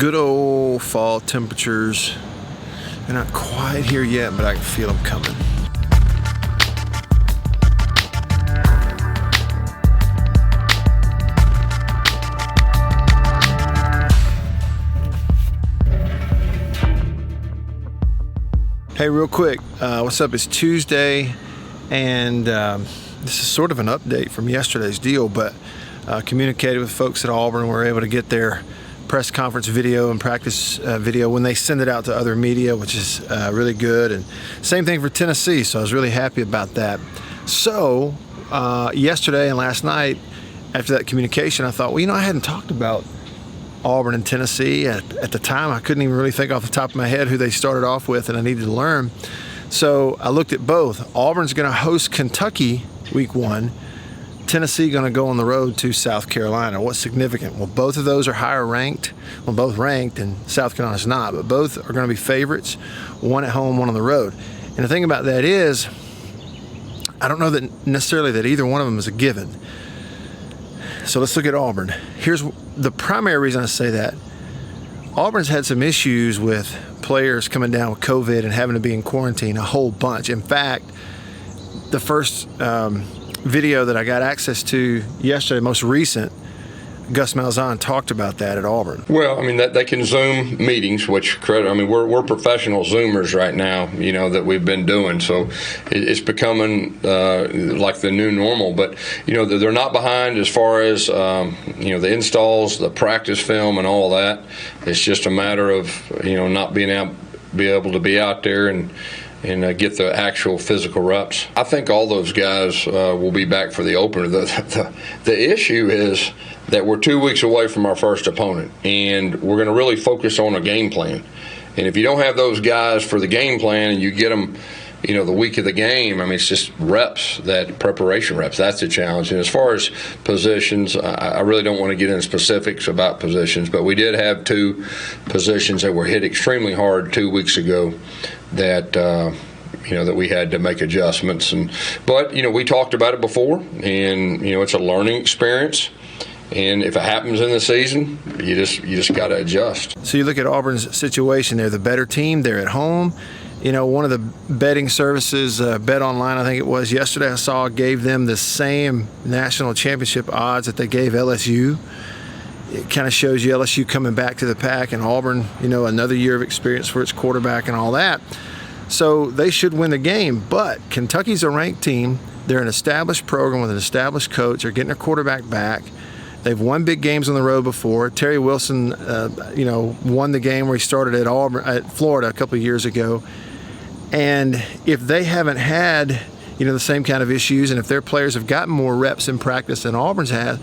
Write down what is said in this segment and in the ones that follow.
Good old fall temperatures. They're not quite here yet, but I can feel them coming. Hey, real quick, what's up? It's Tuesday, and this is sort of an update from yesterday's deal, but communicated with folks at Auburn. We're able to get their press conference video and practice video when they send it out to other media, which is really good. And same thing for Tennessee, so I was really happy about that. So yesterday and last night, after that communication, I thought, well, I hadn't talked about Auburn and Tennessee. At the time, I couldn't even really think off the top of my head who they started off with, and I needed to learn. So I looked at both. Auburn's going to host Kentucky week 1. Tennessee going to go on the road to South Carolina. What's significant? Well, both of those are higher ranked. Well, both ranked, and South Carolina's not, but both are going to be favorites, one at home, one on the road. And the thing about that is, I don't know that necessarily that either one of them is a given. So let's look at Auburn. Here's the primary reason I say that. Auburn's had some issues with players coming down with COVID and having to be in quarantine, a whole bunch. In fact, the first video that I got access to yesterday, most recent, Gus Malzahn talked about that at Auburn. Well, I mean, that they can Zoom meetings, which we're professional Zoomers right now, that we've been doing. So it's becoming like the new normal. But, they're not behind as far as, the installs, the practice film and all that. It's just a matter of, not be able to be out there and get the actual physical reps. I think all those guys will be back for the opener. The issue is that we're 2 weeks away from our first opponent, and we're going to really focus on a game plan. And if you don't have those guys for the game plan and you get them, the week of the game, it's just reps, that preparation reps. That's the challenge. And as far as positions, I really don't want to get into specifics about positions, but we did have 2 positions that were hit extremely hard 2 weeks ago that that we had to make adjustments. But we talked about it before, and it's a learning experience. And if it happens in the season, you just got to adjust. So you look at Auburn's situation; they're the better team. They're at home. One of the betting services, Bet Online, I think it was yesterday, I saw gave them the same national championship odds that they gave LSU. It kind of shows you LSU coming back to the pack, and Auburn, another year of experience for its quarterback and all that. So they should win the game. But Kentucky's a ranked team. They're an established program with an established coach. They're getting their quarterback back. They've won big games on the road before. Terry Wilson, won the game where he started at Florida a couple of years ago. And if they haven't had, the same kind of issues, and if their players have gotten more reps in practice than Auburn's had,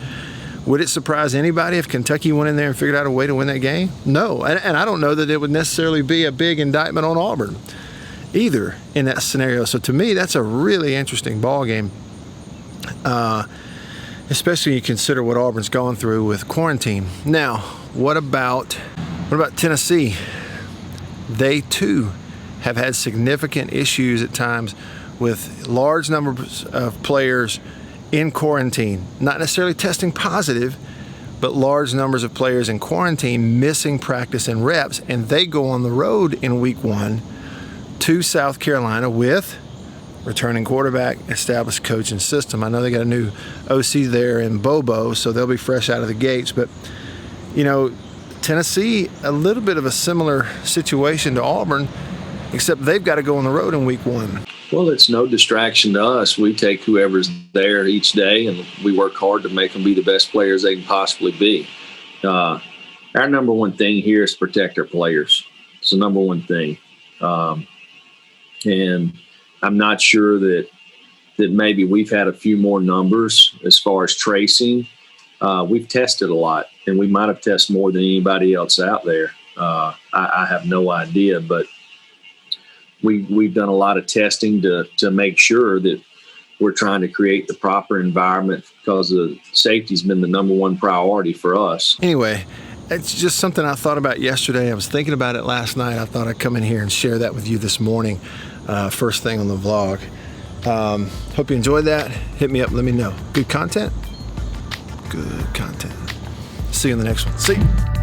would it surprise anybody if Kentucky went in there and figured out a way to win that game? No. And I don't know that it would necessarily be a big indictment on Auburn either in that scenario. So to me, that's a really interesting ball game. Especially when you consider what Auburn's gone through with quarantine. Now, what about Tennessee? They too have had significant issues at times with large numbers of players in quarantine, not necessarily testing positive, but large numbers of players in quarantine missing practice and reps, and they go on the road in week 1 to South Carolina with returning quarterback, established coach and system. I know they got a new OC there in Bobo, so they'll be fresh out of the gates. But, Tennessee, a little bit of a similar situation to Auburn, except they've got to go on the road in week 1. Well, it's no distraction to us. We take whoever's there each day, and we work hard to make them be the best players they can possibly be. Our number one thing here is protect our players. It's the number one thing. And I'm not sure that maybe we've had a few more numbers as far as tracing. We've tested a lot, and we might have tested more than anybody else out there. I have no idea, but we've done a lot of testing to make sure that we're trying to create the proper environment because safety's been the number one priority for us. Anyway, it's just something I thought about yesterday. I was thinking about it last night. I thought I'd come in here and share that with you this morning, first thing on the vlog. Hope you enjoyed that. Hit me up, let me know. Good content? Good content. See you in the next one. See you.